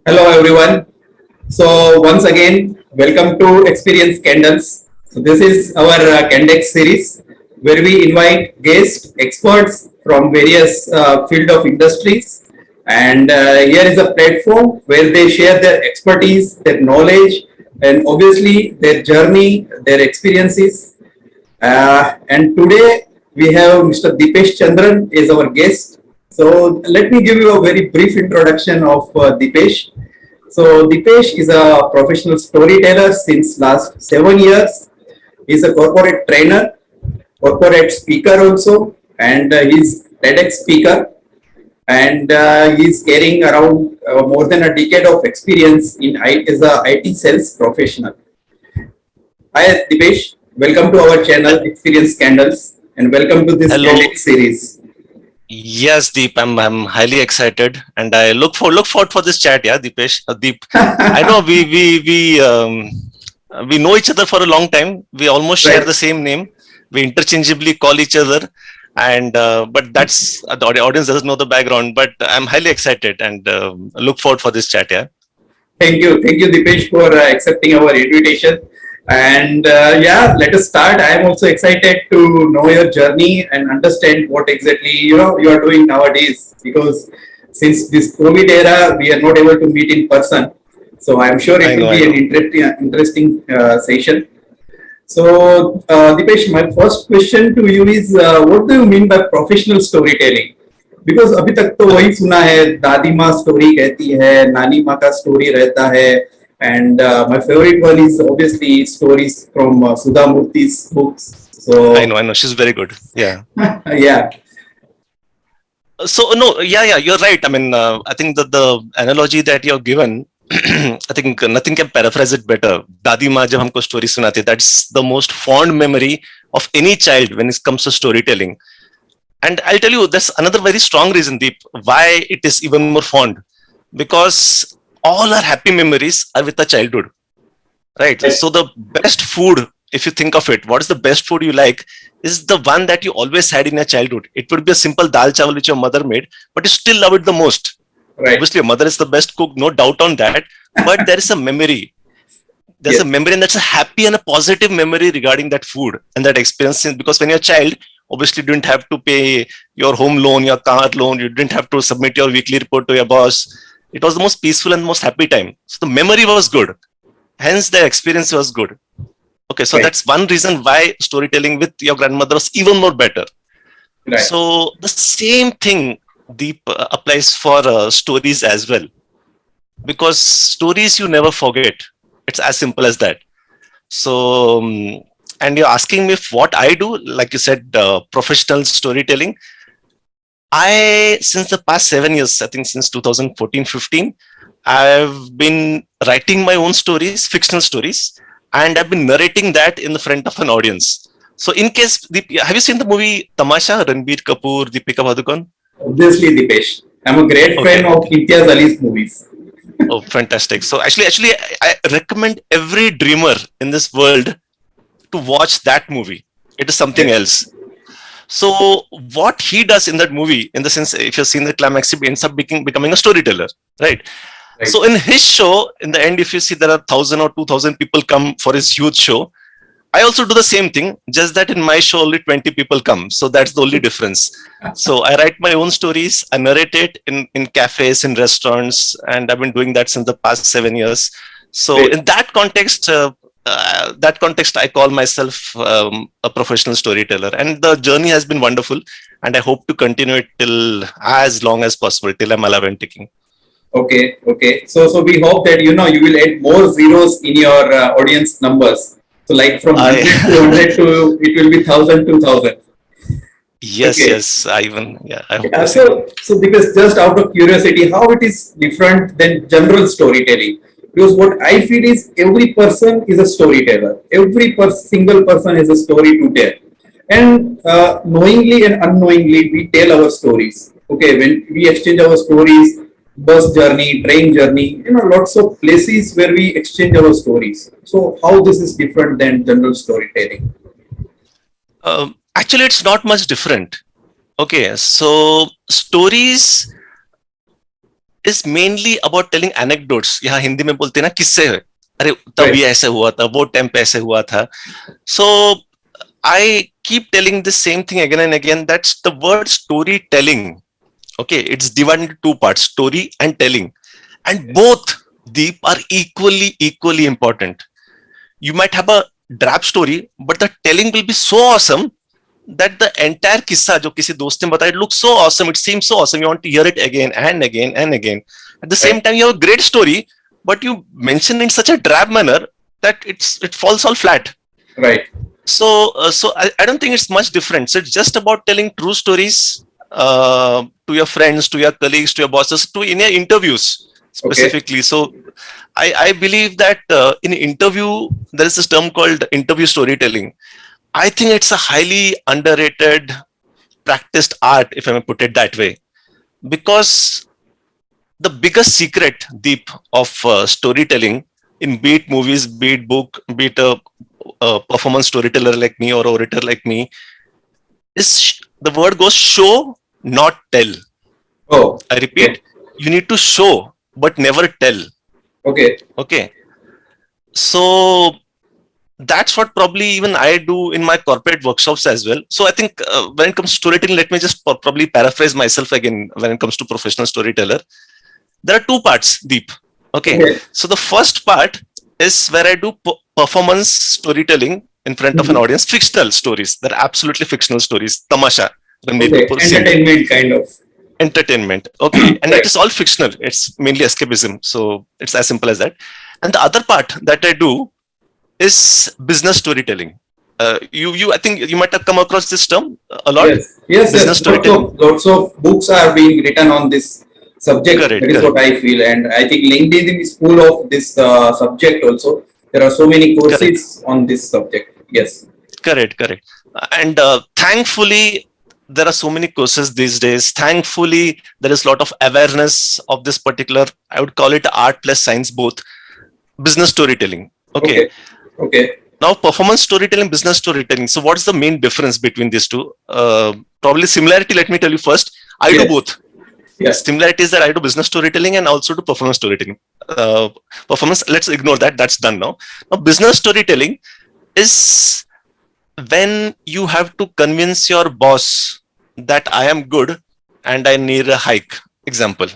Hello everyone. So once again, welcome to Experience Candles. So this is our CandEx series where we invite guests, experts from various field of industries, and here is a platform where they share their expertise, their knowledge, and obviously their journey, their experiences. And today we have Mr. Deepesh Chandran is our guest. So let me give you a very brief introduction of Deepesh. So Deepesh is a professional storyteller since last 7 years. He's a corporate trainer, corporate speaker also, and he's TEDx speaker. And he's carrying around more than a decade of experience in as a IT sales professional. Hi Dipesh, welcome to our channel Experience Candles and welcome to this Hello. Candid series. Yes, Deep. I'm highly excited, and I look forward for this chat. Yeah, Deepesh. Deep. I know we know each other for a long time. We almost share Right. the same name. We interchangeably call each other, and but that's the audience doesn't know the background. But I'm highly excited and look forward for this chat. Yeah. Thank you Dipesh for accepting our invitation. And yeah, let us start. I am also excited to know your journey and understand what exactly you are doing nowadays because since this COVID era, we are not able to meet in person. So I'm sure it I will know. I be an know. interesting session. So, Dipesh, my first question to you is, what do you mean by professional storytelling? Because अभी तक तो वही सुना है, दादी माँ story कहती है, नानी माँ का स्टोरी रहता है, and my favorite one is obviously stories from Sudha Murthy's books. I So, know. I know. She's very good. Yeah. yeah, So no, yeah, you're right. I mean, I think that the analogy that you've given, I think nothing can paraphrase it better. Dadi ma jab humko story sunati, that's the most fond memory of any child when it comes to storytelling. And I'll tell you, there's another very strong reason, Deep, why it is even more fond. Because all our happy memories are with the childhood, right? right, So the best food, if you think of it, what is the best food you like is the one that you always had in your childhood. It would be a simple dal chawal which your mother made, but you still love it the most. right, Obviously, your mother is the best cook, no doubt on that. But there is a memory. There's a yes, memory, and that's a happy and a positive memory regarding that food and that experience. Because when you're a child, obviously, you didn't have to pay your home loan, your car loan, you didn't have to submit your weekly report to your boss. It was the most peaceful and most happy time. So the memory was good. Hence, the experience was good. Okay, so right, that's one reason why storytelling with your grandmother was even more better. right, So the same thing, Deep, applies for stories as well, because stories you never forget. It's as simple as that. So, and you're asking me if what I do, like you said, professional storytelling. Since the past 7 years, I think since 2014-15, I've been writing my own stories, fictional stories, and I've been narrating that in the front of an audience. So, in case, have you seen the movie Tamasha, Ranbir Kapoor, Deepika Padukone? obviously Dipesh. I'm a great fan Okay, of okay. Imtiaz Ali's movies. Oh, fantastic. So, actually, I recommend every dreamer in this world to watch that movie. It is something Right, else. So, what he does in that movie, in the sense, if you've seen the climax, he ends up becoming a storyteller, right? right, So in his show, in the end, if you see there are 1,000 or 2,000 people come for his huge show, I also do the same thing, just that in my show only 20 people come. So that's the only difference. So I write my own stories, I narrate it in cafes, in restaurants, and I've been doing that since the past 7 years. So great. in that context, I call myself a professional storyteller, and the journey has been wonderful. And I hope to continue it till as long as possible, till I'm alive and ticking. Okay, okay. So we hope that you will add more zeros in your audience numbers. So like from I 100 to 100 to it will be 1,000 to 1,000. Yes, Okay. yes. I even, yeah, I hope Yeah, the same. so because just out of curiosity, how it is different than general storytelling? Because what I feel is every person is a storyteller. Every single person has a story to tell, and knowingly and unknowingly we tell our stories. Okay, when we exchange our stories, bus journey, train journey, lots of places where we exchange our stories. So how this is different than general storytelling? Actually, it's not much different. Okay, so stories is mainly about telling anecdotes. यहाँ हिंदी में बोलते हैं ना किस्से है, अरे तब Right. ये ऐसे हुआ था, वो टाइम पे ऐसे हुआ था. So I keep telling the same thing again and again. That's the word storytelling. Okay, it's divided into two parts: story and telling, and both, Deep, are equally important. You might have a drab story, but the telling will be so awesome that the entire kissa जो किसी दोस्त ने बताया, it looks so awesome, it seems so awesome, you want to hear it again and again and again. At the same Right. time, you have a great story, but you mention in such a drab manner that it falls all flat. Right. So I don't think it's much different. So it's just about telling true stories to your friends, to your colleagues, to your bosses, to in your interviews Okay. specifically. So I believe that in interview there is this term called interview storytelling. I think it's a highly underrated, practiced art, if I may put it that way, because the biggest secret, Deep, of storytelling in be it movies, be it book, be it a performance storyteller like me or orator like me, is the word goes show, not tell. Oh. I Okay. repeat, you need to show, but never tell. Okay. Okay. So that's what probably even I do in my corporate workshops as well. So I think when it comes to storytelling, let me just probably paraphrase myself again when it comes to professional storyteller. There are two parts, Deep. Okay. Okay. So the first part is where I do performance storytelling in front of an Mhm. audience, fictional stories. They're absolutely fictional stories. Tamasha, Ranbir Okay. Kapoor scene, Entertainment kind of. entertainment. Okay. And it Right. is all fictional. It's mainly escapism. So it's as simple as that. And the other part that I do is business storytelling. I think you might have come across this term a lot. Yes. Yes. Business Yes. storytelling. Lots of books are being written on this subject. Correct, That is what correct, I feel, and I think LinkedIn is full of this subject also. There are so many correct, courses on this subject. Yes. correct. And thankfully, there are so many courses these days. Thankfully, there is a lot of awareness of this particular, I would call it art plus science, both business storytelling. Okay. Okay. Okay. Now, performance storytelling, business storytelling. So, what's the main difference between these two? Probably similarity. Let me tell you first. I do Yes. both. Yeah. Similarity is that I do business storytelling and also do performance storytelling. Performance, let's ignore that. That's done now. Now, business storytelling is when you have to convince your boss that I am good and I need a hike. Example.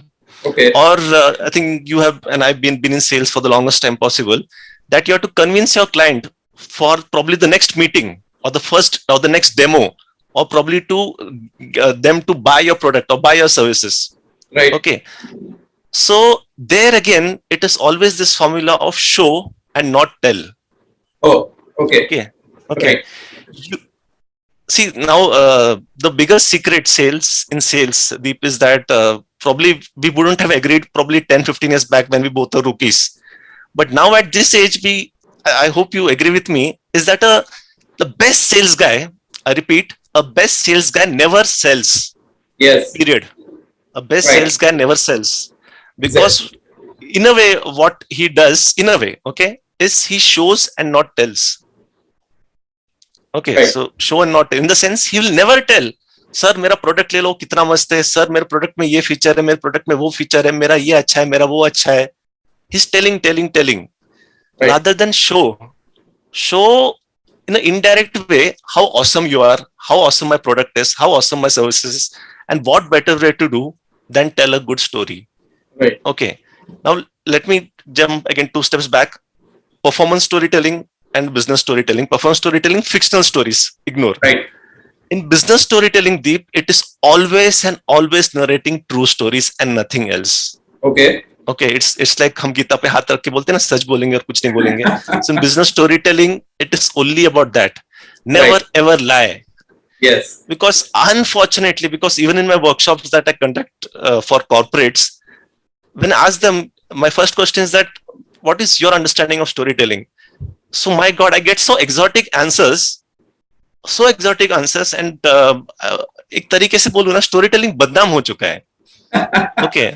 Okay. Or I think you have, and I've been in sales for the longest time possible, that you have to convince your client for probably the next meeting or the first or the next demo, or probably to them to buy your product or buy your services. Right. Okay. So there again, it is always this formula of show and not tell. Oh. Okay. Okay. Okay. Right. You see now the biggest secret sales in sales, Deep, is that probably we wouldn't have agreed probably 10-15 years back when we both are rookies. But now at this age, I hope you agree with me, is that the best sales guy, I repeat, a best sales guy never sells. Yes. Period. A best Right. sales guy never sells, Exactly. because in a way, what he does, in a way, okay, is he shows and not tells. Okay, Right. so show and not tell. In the sense, he will never tell, sir मेरा product ले लो कितना मस्त है, sir मेरे product में ये feature है, मेरे प्रोडक्ट में वो फीचर है, मेरा ये अच्छा है, मेरा वो अच्छा है. He's telling, Right. rather than show in an indirect way how awesome you are, how awesome my product is, how awesome my services is, and what better way to do than tell a good story. Right. Okay, now let me jump again 2 steps back. Performance storytelling and business storytelling. Performance storytelling, fictional stories, ignore. Right. In business storytelling, Deep, it is always and always narrating true stories and nothing else. Okay. Okay, it's like हम गीता पे हाथ रख के बोलते हैं ना, सच बोलेंगे और कुछ नहीं बोलेंगे. So in business storytelling, it is only about that. Never Right. ever lie. Yes. Because unfortunately, because even in my workshops that I conduct for corporates, when I ask them, my first question is that, what is your understanding of storytelling? So my God, I get so exotic answers, and एक तरीके से बोलूँ ना, story telling बदनाम हो चुका है. Okay,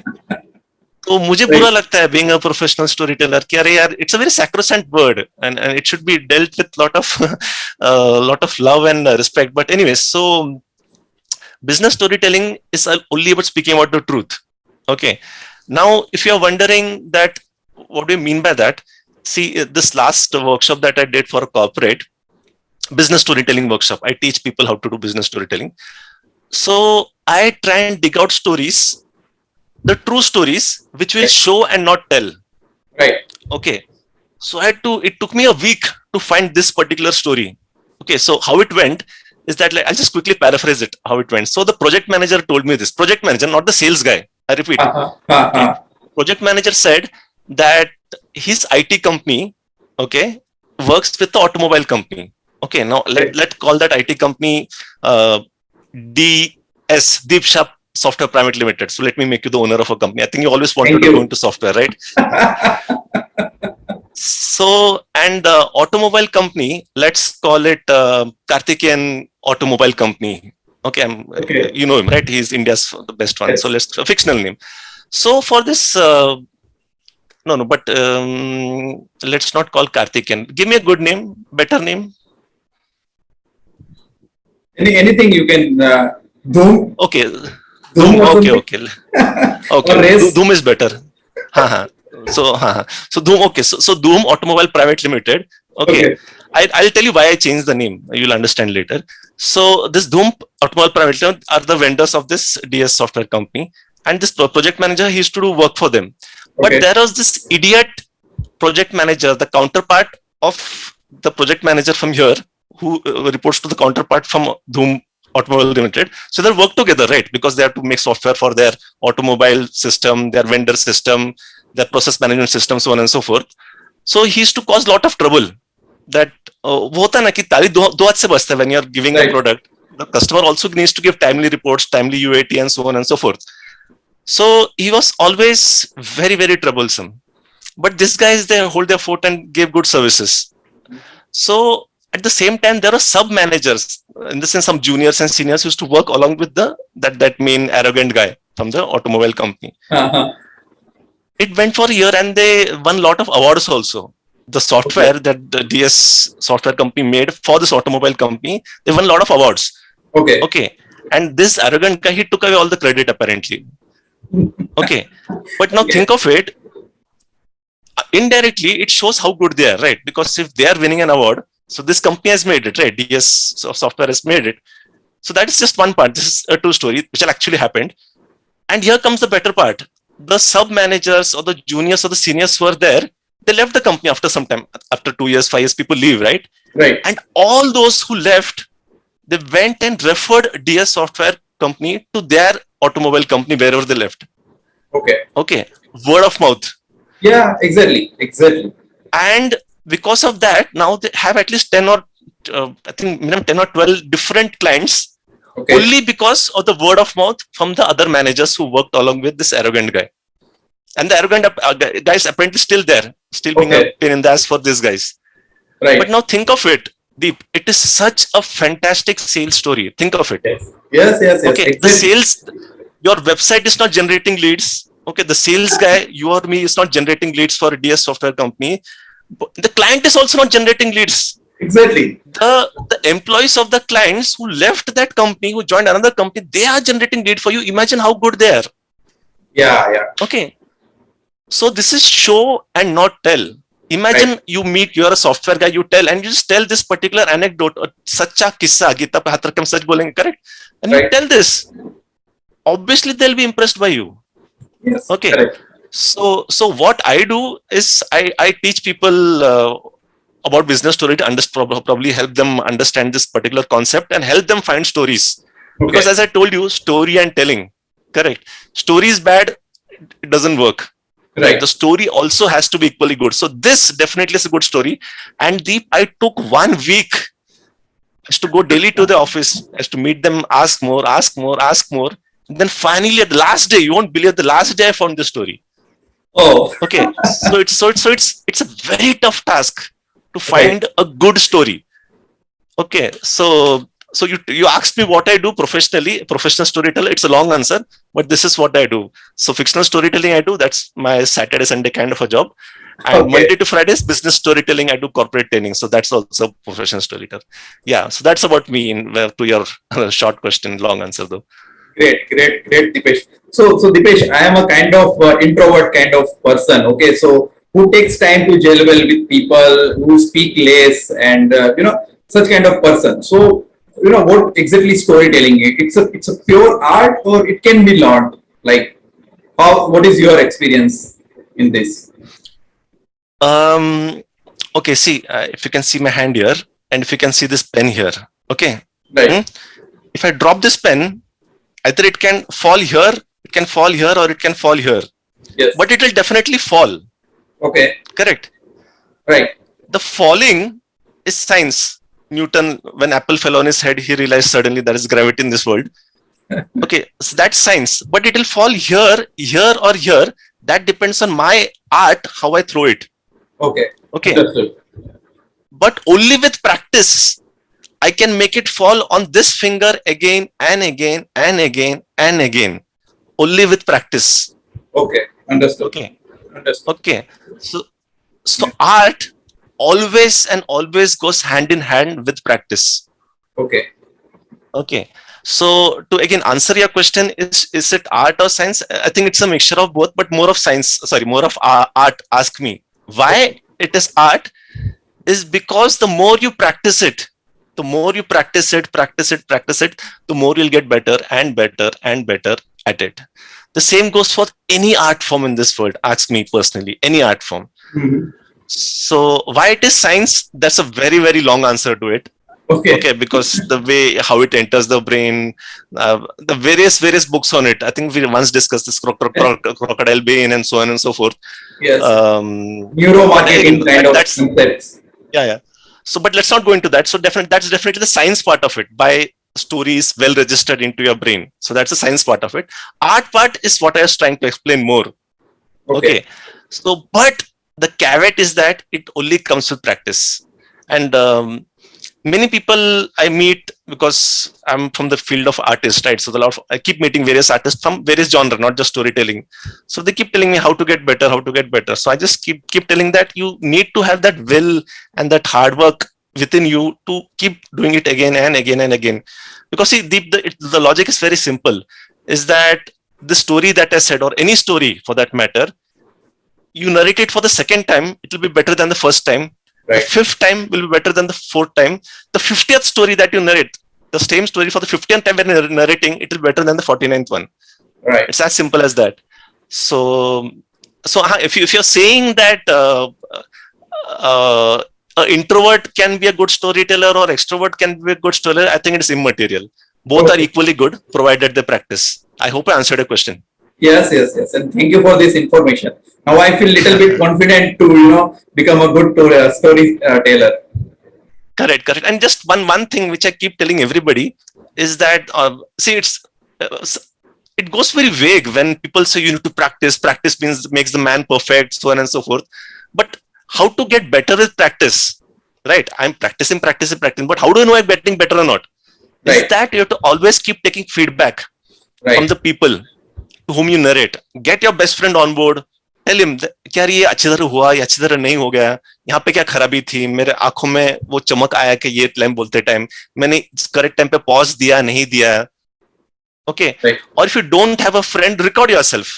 तो मुझे बुरा Right. लगता है being a professional story teller कि अरे यार, it's a very sacrosanct word and it should be dealt with lot of love and respect. But anyways, so business storytelling is only about speaking about the truth. Okay, Now, if you're wondering that, what do you mean by that? See, this last workshop that I did for a corporate business storytelling workshop, I teach people how to do business storytelling. So I try and dig out stories, the true stories, which will show and not tell. Right. Okay. So it took me a week to find this particular story. Okay. So how it went is that, like, I'll just quickly paraphrase it, how it went. So the project manager told me this, project manager, not the sales guy. I repeat. Okay. Project manager said that his IT company, okay, works with the automobile company. Okay. Now let's call that IT company Deep Software Private Limited. So let me make you the owner of a company. I think you always wanted to go into software, right? So, and the automobile company, let's call it Karthikeyan Automobile Company. Okay, you know him, right? He's India's the best one. Yes. So let's, a fictional name. So for this, but let's not call Karthikeyan. Give me a good name, better name. Anything you can. Doom. Okay. Doom. Okay. Doom is better. So Doom. Okay. So Doom Automobile Private Limited. Okay. I'll tell you why I changed the name. You'll understand later. So this Doom Automobile Private Limited are the vendors of this DS software company, and this project manager, he used to do work for them. But there was this idiot project manager, the counterpart of the project manager from here, who reports to the counterpart from Doom Automobile Limited. So they work together, right? Because they have to make software for their automobile system, their vendor system, their process management system, so on and so forth. So he used to cause a lot of trouble. That होता ना कि ताली दो हाथ से बजता है when you are giving a product. The customer also needs to give timely reports, timely UAT, and so on and so forth. So he was always very, very troublesome. But these guys, they hold their fort and gave good services. So at the same time, there are sub managers, in the sense some juniors and seniors used to work along with that main arrogant guy from the automobile company. It went for a year and they won a lot of awards also. The software that the DS software company made for this automobile company, they won a lot of awards. Okay. And this arrogant guy, he took away all the credit apparently. Okay. But now think of it, indirectly, it shows how good they are, right? Because if they are winning an award, so this company has made it, right? DS software has made it. So that is just one part. This is a true story, which actually happened. And here comes the better part. The sub managers or the juniors or the seniors who were there, they left the company after some time. After 2 years, 5 years, people leave, right? Right. And all those who left, they went and referred DS software company to their automobile company wherever they left. Okay. Word of mouth. Yeah, exactly. And because of that, now they have at least 10 or I think minimum 10 or 12 different clients, only because of the word of mouth from the other managers who worked along with this arrogant guy. And the arrogant guy is apparently still there, still being a pain in the ass for these guys. Right. But now think of it, Deep. It is such a fantastic sales story. Think of it. Yes. Okay, exactly. The sales, your website is not generating leads. Okay, the sales guy, you or me, is not generating leads for a DS software company. But the client is also not generating leads. Exactly. The employees of the clients who left that company, who joined another company, they are generating lead for you. Imagine how good they are. Yeah. Okay. So this is show and not tell. Imagine you meet, you're a software guy, you tell, and you just tell this particular anecdote, sacha kissa, Gita pe hath rakhe hum sach bolenge, correct? And you tell this. Obviously, they'll be impressed by you. Yes. Okay. Correct. So what I do is I teach people about business story to probably help them understand this particular concept and help them find stories. Because as I told you, story and telling, correct? Story is bad, it doesn't work. Right. The story also has to be equally good. So this definitely is a good story. And I took 1 week as to go daily to the office, as to meet them, ask more. And then finally, at the last day, you won't believe, the last day I found the story. Oh, okay. So it's a very tough task to find a good story. Okay. So you asked me what I do professionally, professional storyteller. It's a long answer, but this is what I do. So fictional storytelling I do. That's my Saturday, Sunday kind of a job. And Monday to Friday is business storytelling. I do corporate training. So that's also professional storyteller. Yeah. So that's about me to your short question, long answer though. Great, Dipesh. So Dipesh, I am a kind of introvert kind of person. Okay, so who takes time to gel well with people, who speak less, and such kind of person. So what exactly storytelling? It's a pure art, or it can be learned. Like, how? What is your experience in this? Um, okay, see, if you can see my hand here, and if you can see this pen here, okay. Right. Hmm? If I drop this pen, either it can fall here, it can fall here, or it can fall here. Yes. But it will definitely fall. Okay. Correct. Right. The falling is science. Newton, when apple fell on his head, he realized suddenly there is gravity in this world. Okay, so that's science. But it will fall here, here, or here. That depends on my art, how I throw it. Okay. Okay. Understood. But only with practice, I can make it fall on this finger again and again and again and again. Only with practice. Okay. Understood. Okay. Understood. Okay. So art always and always goes hand in hand with practice. Okay. Okay. So to again answer your question, is it art or science? I think it's a mixture of both, but more of science. Sorry, more of art. Ask me why Okay. it is art. Is because the more you practice it, the more you'll get better and better and better at it. The same goes for any art form in this world. Ask me personally, any art form. Mhm. So why it is science? That's a very, very long answer to it. Okay. Okay, because the way how it enters the brain, the various books on it. I think we once discussed this crocodile brain and so on and so forth. Yes. But again, Neuromarketing kind of that's concepts. yeah. So, but let's not go into that. So, that's definitely the science part of it. By stories well registered into your brain. So that's the science part of it. Art part is what I was trying to explain more. Okay. Okay. So, but the caveat is that it only comes with practice. And many people I meet, because I'm from the field of artists, right? So I keep meeting various artists from various genre, not just storytelling. So they keep telling me how to get better, how to get better. So I just keep telling that you need to have that will and that hard work within you to keep doing it again and again and again. Because see, the logic is very simple. Is that the story that I said, or any story for that matter, you narrate it for the second time, it will be better than the first time. The Right. fifth time will be better than the fourth time. The 50th story that you narrate, the same story for the 50th time when you're narrating, it will be better than the 49th one. Right. It's as simple as that. So, if you're saying that an introvert can be a good storyteller or extrovert can be a good storyteller, I think it's immaterial. Both are Okay. equally good provided they practice. I hope I answered your question. Yes. And thank you for this information. Now I feel little bit confident to become a good storyteller. Correct. And just one thing which I keep telling everybody is that see, uh, it goes very vague when people say you need to practice. Practice means makes the man perfect, so on and so forth. But how to get better with practice? Right? I'm practicing. But how do you know I'm getting better or not? Is Right. that you have to always keep taking feedback from Right. the people to whom you narrate. Get your best friend on board. Tell him क्या ये अच्छी तरह हुआ या अच्छी तरह नहीं हो गया, यहाँ पे क्या खराबी थी, मेरे आंखों में वो चमक आया कि ये लाइन बोलते टाइम मैंने करेक्ट टाइम पे पॉज दिया नहीं दिया. Okay. Right. Or if you don't have a friend, record yourself.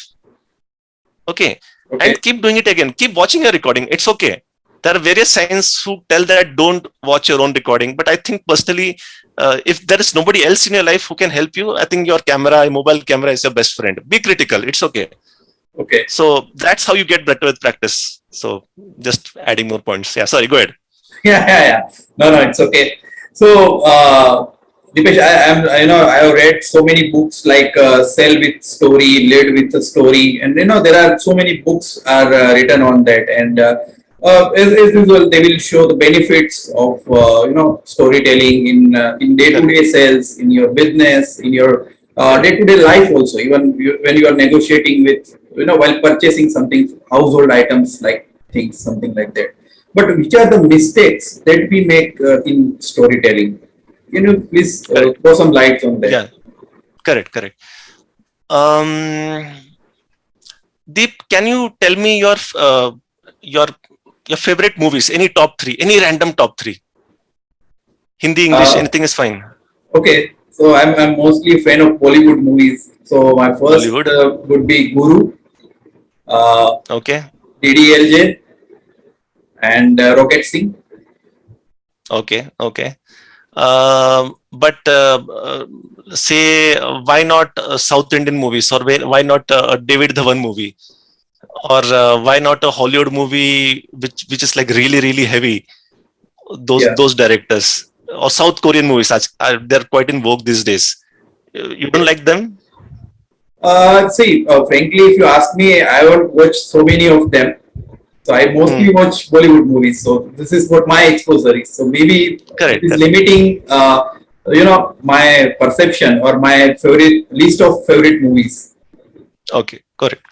Okay. Okay. And keep doing it again. Keep watching your recording. It's okay. There are various science who tell that don't watch your own recording. But I think personally, if there is nobody else in your life who can help you, I think your mobile camera is your best friend. Be critical. It's okay. Okay. So that's how you get better with practice. So just adding more points. Yeah, sorry, go ahead. Yeah. No, it's okay. So, Dipesh, I have read so many books like Sell with Story, Lead with a Story, and there are so many books are written on that, and as usual, they will show the benefits of storytelling in day-to-day Correct. sales, in your business, in your day-to-day life also, even when you are negotiating with while purchasing something, household items like things, something like that. But which are the mistakes that we make in storytelling? Can you please Correct. throw some lights on that? Yeah, correct. Um, Deep, can you tell me your your favorite movies? Any top three? Any random top three? Hindi, English, Uh, anything is fine. okay. So I'm mostly a fan of Bollywood movies. So my first Bollywood. would be Guru, uh, Okay. DDLJ, and Rocket Singh. Okay. Okay. But say, why not South Indian movies, or why not a David Dhawan movie, or why not a Hollywood movie which is like really really heavy? Those Yeah. those directors, or South Korean movies, they're quite in vogue these days. You don't like them? See, frankly, if you ask me, I won't watch so many of them. So I mostly Hmm. watch Bollywood movies. So this is what my exposure is. So maybe it Correct. is Correct. limiting, my perception or my favorite list of favorite movies. Okay. Correct.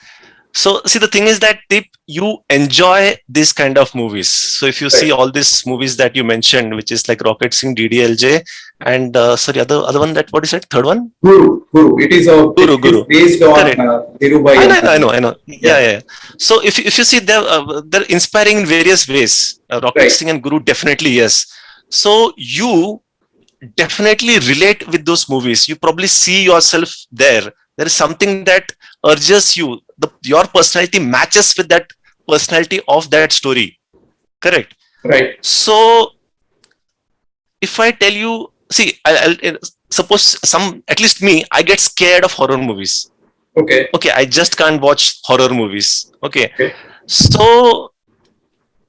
So, see, the thing is that Deep, you enjoy this kind of movies. So, if you see Right. all these movies that you mentioned, which is like Rocket Singh, DDLJ, and sorry, other one, that what is it? Third one, Guru. Guru, It is Guru. based on Correct. Dhirubhai Ambani. I know. Yeah, Yeah. yeah. So, if you see, they're inspiring in various ways. Rocket Right. Singh and Guru, definitely yes. So, you definitely relate with those movies. You probably see yourself there. There is something that urges you. Your personality matches with that personality of that story. Correct. Right. So if I tell you, see, I'll suppose some, at least me, I get scared of horror movies. Okay. Okay, I just can't watch horror movies. Okay, Okay. so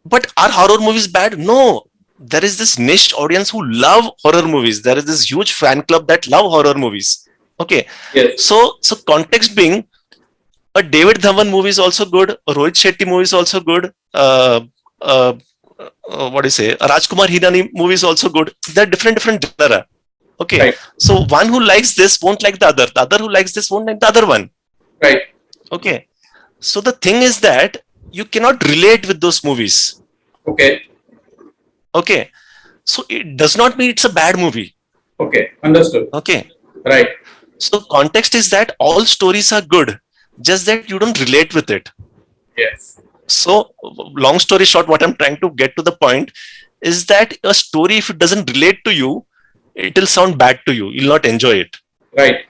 but are horror movies bad? No. There is this niche audience who love horror movies. There is this huge fan club that love horror movies. Okay. Yes. So context being, a David Dhawan movie is also good. A Rohit Shetty movie is also good. Uh, what do you say? A Rajkumar Hirani movie is also good. They're different genre. Okay. Right. So one who likes this won't like the other. The other who likes this won't like the other one. Right. Okay. So the thing is that you cannot relate with those movies. Okay. Okay. So it does not mean it's a bad movie. Okay. Understood. Okay. Right. So context is that all stories are good, just that you don't relate with it. Yes. So long story short, what I'm trying to get to the point is that a story, if it doesn't relate to you, it will sound bad to you. You'll not enjoy it. Right.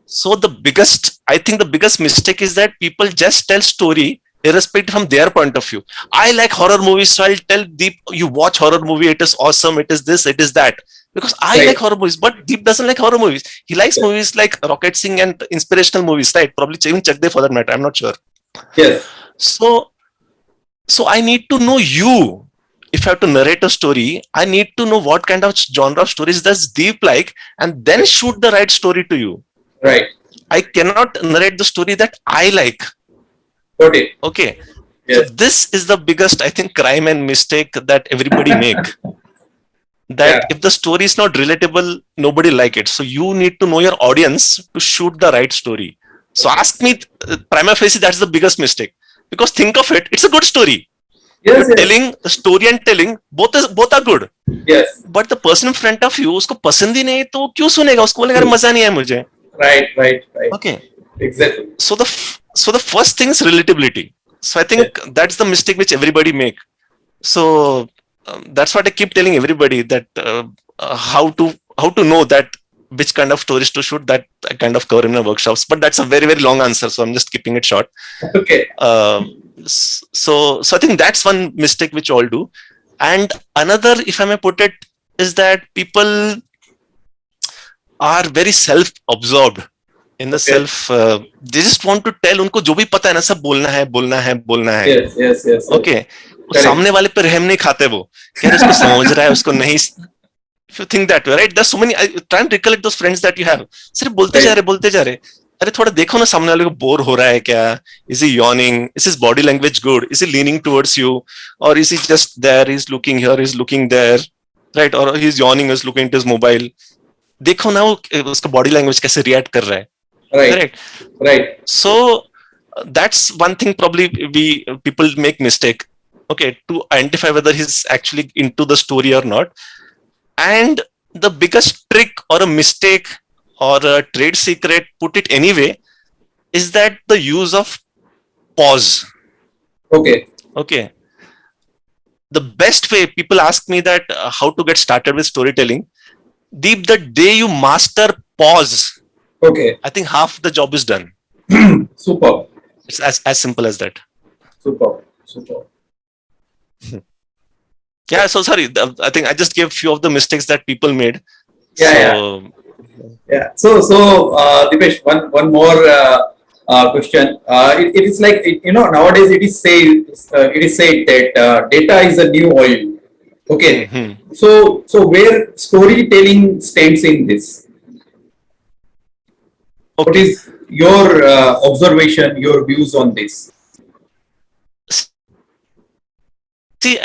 So I think the biggest mistake is that people just tell story irrespective from their point of view. I like horror movies, so I'll tell Deep, you watch horror movie, it is awesome, it is this, it is that. Because I like Right. horror movies, but Deep doesn't like horror movies. He likes Yes. movies like Rocket Singh and inspirational movies, right? Probably even Chak De for that matter. I'm not sure. Yes. So, so I need to know you. If I have to narrate a story, I need to know what kind of genre of stories does Deep like, and then shoot the right story to you. Right. I cannot narrate the story that I like. Got it. Okay. So Yes. this is the biggest, I think, crime and mistake that everybody make. Yeah. That if the story is not relatable, nobody like it. So you need to know your audience to shoot the right story. So Okay. ask me, prima facie, that's the biggest mistake. Because think of it, it's a good story. Yes. You're Yes. telling the story and telling, both are good. Yes. But the person in front of you, उसको पसंद ही नहीं, तो क्यों सुनेगा? उसको बोलेगा True. मजा नहीं है मुझे. Right. Right. Right. Okay. Exactly. So the first thing is relatability. So I Yes. think that's the mistake which everybody make. So that's what I keep telling everybody, that how to know that which kind of stories to shoot, that I kind of cover in my workshops. But that's a very long answer, so I'm just keeping it short. Okay. So I think that's one mistake which all do. And another, if I may put it, is that people are very self-absorbed. In the Okay. self, they just want to tell, उनको जो भी पता है ना, सब बोलना है. Yes. Yes. Yes. Yes. Okay. Correct. सामने वाले पे रहम नहीं खाते वो, कह रहे उसको समझ रहा है, उसको नहीं. If you think that way, right? There's so many. I try and recollect those friends that you have. सिर्फ बोलते जा रहे. अरे थोड़ा देखो ना सामने वाले को बोर हो रहा है क्या? Is he yawning? Is his body language good? Is he leaning towards you? Or is he just there? He's looking here, he's looking there, right? Or he's yawning, he's looking at his mobile. देखो ना वो उसका body language कैसे react कर रहा है. Right. Correct. Right. So that's one thing probably people make mistake. Okay, to identify whether he's actually into the story or not. And the biggest trick or a mistake or a trade secret, put it anyway, is that the use of pause. Okay. Okay. The best way, people ask me that how to get started with storytelling. Deep, the day you master pause, Okay. I think half the job is done. Super. It's as simple as that. Super. Super. Yeah, so sorry. I think I just gave few of the mistakes that people made. Yeah, yeah, So yeah. Dipesh, one more question. It is like nowadays it is said that data is a new oil. Okay. mhm. So where storytelling stands in this? What Okay. is your observation, your views on this? See,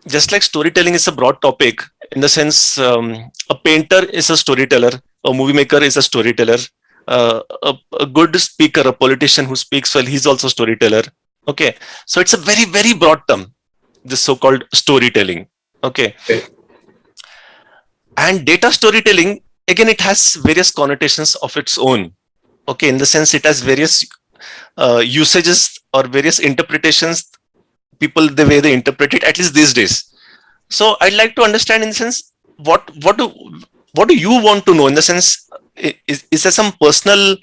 just like storytelling is a broad topic in the sense a painter is a storyteller, a movie maker is a storyteller, a good speaker, a politician who speaks well, he's also a storyteller. Okay, so it's a very very broad term, this so-called storytelling. Okay, Okay. and data storytelling again it has various connotations of its own. Okay, in the sense it has various usages or various interpretations. People the way they interpret it, at least these days. So I'd like to understand in the sense what do you want to know in the sense is there some personal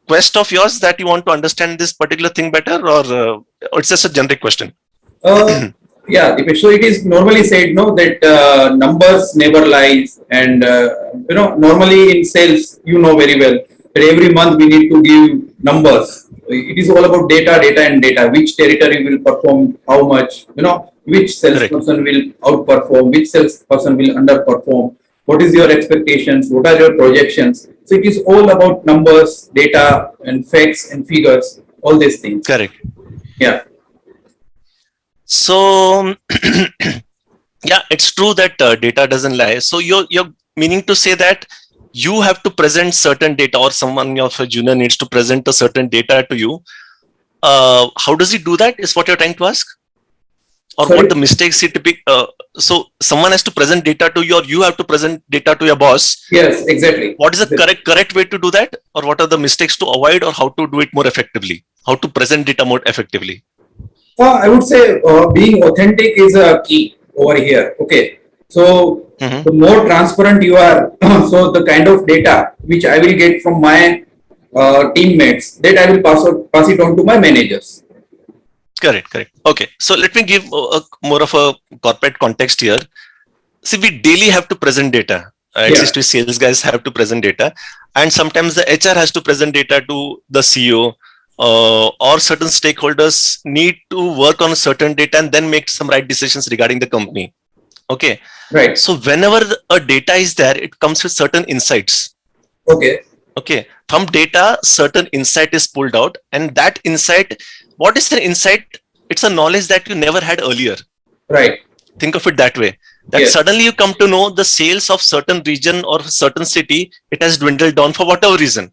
quest of yours that you want to understand this particular thing better or it's just a generic question? Uh, yeah, Dipesh. So it is normally said, no, that numbers never lies, and normally in sales, you know very well that every month we need to give numbers. It is all about data, data, and data. Which territory will perform how much? Which Correct. salesperson will outperform, which salesperson will underperform. What is your expectations? What are your projections? So it is all about numbers, data, and facts and figures. All these things. Correct. Yeah. So yeah, it's true that data doesn't lie. So you're meaning to say that you have to present certain data or someone of a junior needs to present a certain data to you. How does he do that is what you're trying to ask, or what the Sorry. mistakes he typically so someone has to present data to you or you have to present data to your boss. Yes, exactly. What is the correct way to do that, or what are the mistakes to avoid, or how to do it more effectively, how to present data more effectively? I would say being authentic is a key over here. Okay. So Mm-hmm. the more transparent you are, so the kind of data which I will get from my teammates, that I will pass it on to my managers. Correct. Okay, so let me give more of a corporate context here. See, we daily have to present data. At Yeah. least we sales guys have to present data, and sometimes the HR has to present data to the CEO, or certain stakeholders need to work on a certain data and then make some right decisions regarding the company. Okay, Right. so whenever a data is there, it comes with certain insights. Okay. Okay, from data, certain insight is pulled out, and that insight, what is the insight? It's a knowledge that you never had earlier. Right. Think of it that way, that Yes. suddenly you come to know the sales of certain region or certain city, it has dwindled down for whatever reason.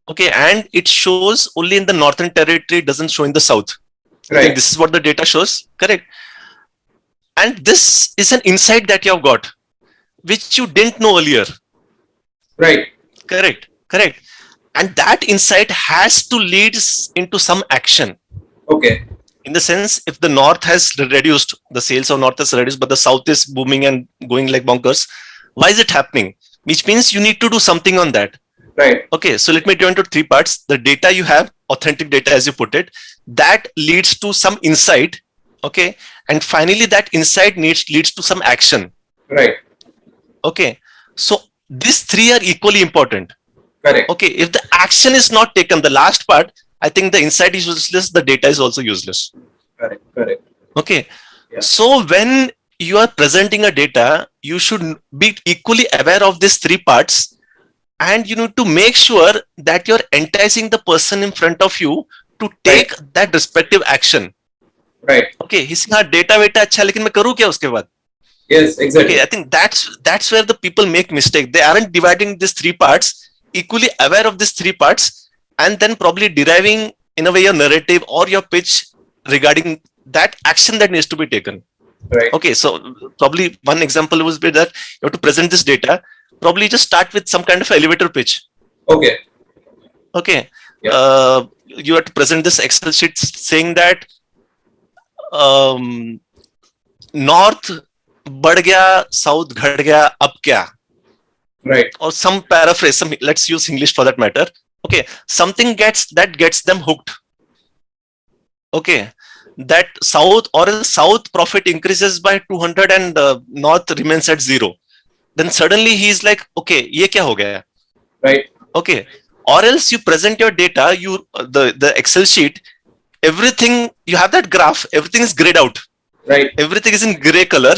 Okay, and it shows only in the northern territory, doesn't show in the south. I think Right. this is what the data shows. Correct. And this is an insight that you have got which you didn't know earlier. Right. Correct. And that insight has to lead into some action. Okay. In the sense, if the north has reduced, the sales of north has reduced, but the south is booming and going like bonkers, why is it happening? Which means you need to do something on that. Right. Okay, so let me turn to three parts. The data you have, authentic data as you put it, that leads to some insight. Okay, and finally that insight leads to some action. Right. Okay, so these three are equally important. Correct. Okay, if the action is not taken, the last part, I think the insight is useless, the data is also useless. Correct. Correct. Okay, Yeah. so when you are presenting a data, you should be equally aware of these three parts, and you need to make sure that you're enticing the person in front of you to Right. take that respective action. Right. Okay, he's हाँ data वेटा अच्छा लेकिन मैं करूँ क्या उसके बाद? Yes. Okay, Exactly. I think that's where the people make mistake. They aren't dividing these three parts, equally aware of these three parts, and then probably deriving in a way your narrative or your pitch regarding that action that needs to be taken. Right. Okay, so probably one example would be that you have to present this data. Probably just start with some kind of elevator pitch. Okay. Okay, Yeah. you have to present this Excel sheet saying that north बढ़ गया, south घट गया, अब क्या? Right. or some paraphrase, let's use English for that matter. Okay, something gets them hooked. Okay, that south or south profit increases by 200 and north remains at 0, then suddenly he's like, okay, ye kya ho gaya? Right. Okay, or else you present your data, the Excel sheet, everything, you have that graph, everything is grayed out, Right. everything is in gray color,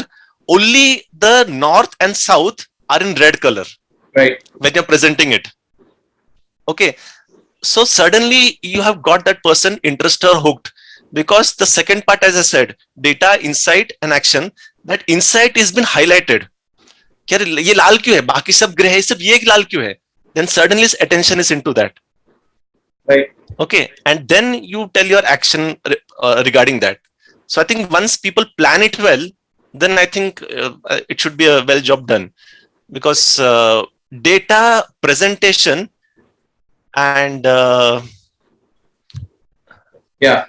only the north and south are in red color Right. when you're presenting it. Okay, so suddenly you have got that person interested or hooked, because the second part, as I said, data, insight and action, that insight has been highlighted. यार ये लाल क्यों है, बाकी सब grey है, सिर्फ ये लाल क्यों है, then suddenly his attention is into that. Right. Okay, and then you tell your action regarding that. So I think once people plan it well, then I think it should be a well job done, because data presentation and Yeah.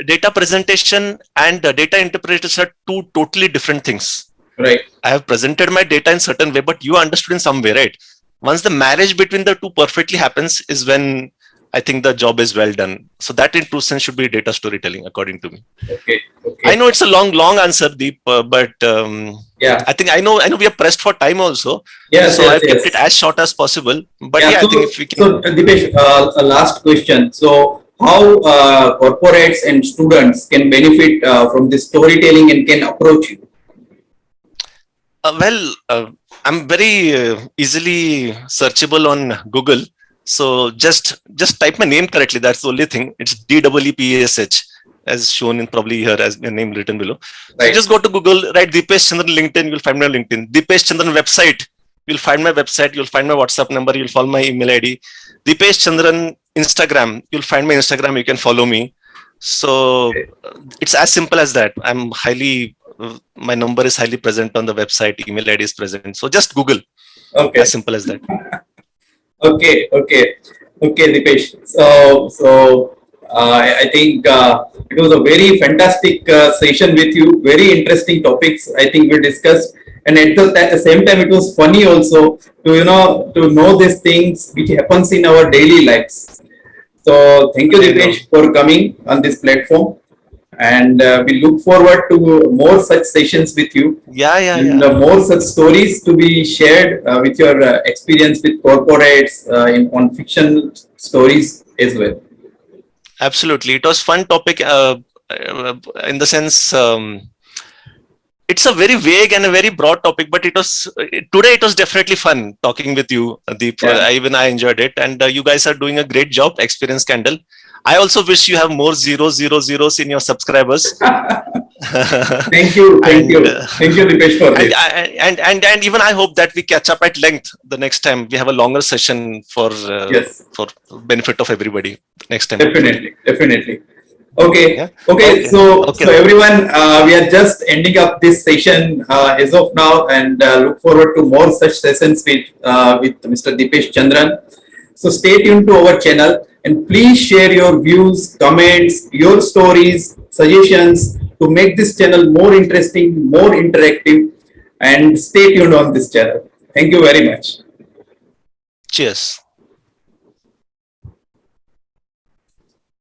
data presentation and data interpretation are two totally different things. Right. I have presented my data in certain way, but you understood in some way, right? Once the marriage between the two perfectly happens is when I think the job is well done. So that in true sense should be data storytelling, according to me. Okay. I Okay. know it's a long answer, Deep, but Yeah. I think I know we are pressed for time also. Yes. So Yes. I've kept it Yes. as short as possible. But Yeah. yeah, I So, think if we can. Dipesh, a last question. So, how corporates and students can benefit from this storytelling and can approach you? Well, I'm very easily searchable on Google. So just type my name correctly. That's the only thing. It's DEEPESH, as shown in probably here as my name written below. So Right. just go to Google, write Deepesh Chandran LinkedIn. You'll find my LinkedIn. Deepesh Chandran website. You'll find my website. You'll find my WhatsApp number. You'll follow my email ID. Deepesh Chandran Instagram. You'll find my Instagram. You can follow me. So Okay. it's as simple as that. My number is highly present on the website, email ID is present, so just Google, as Okay. simple as that. Okay. Okay. Okay, Dipesh. I think it was a very fantastic session with you. Very interesting topics. I think we discussed, and at the same time, it was funny also to to know these things which happens in our daily lives. So thank you, I know. Dipesh, for coming on this platform, and we look forward to more such sessions with you, and Yeah. more such stories to be shared with your experience with corporates on fiction stories as well. Absolutely, it was fun topic, in the sense, it's a very vague and a very broad topic, but today it was definitely fun talking with you, Deep. Yeah. Even I enjoyed it, and you guys are doing a great job, Experience Candle. I also wish you have more zeros in your subscribers. Thank you, thank and you, thank you, Dipesh, for and, this. and even I hope that we catch up at length the next time we have a longer session Yes, for benefit of everybody next time, hopefully. definitely, definitely. Okay, Yeah. okay. Okay. So Okay. everyone, we are just ending up this session as of now, and look forward to more such sessions with Mr. Deepesh Chandran. So stay tuned to our channel, and please share your views, comments, your stories, suggestions to make this channel more interesting, more interactive, and stay tuned on this channel. Thank you very much. Cheers.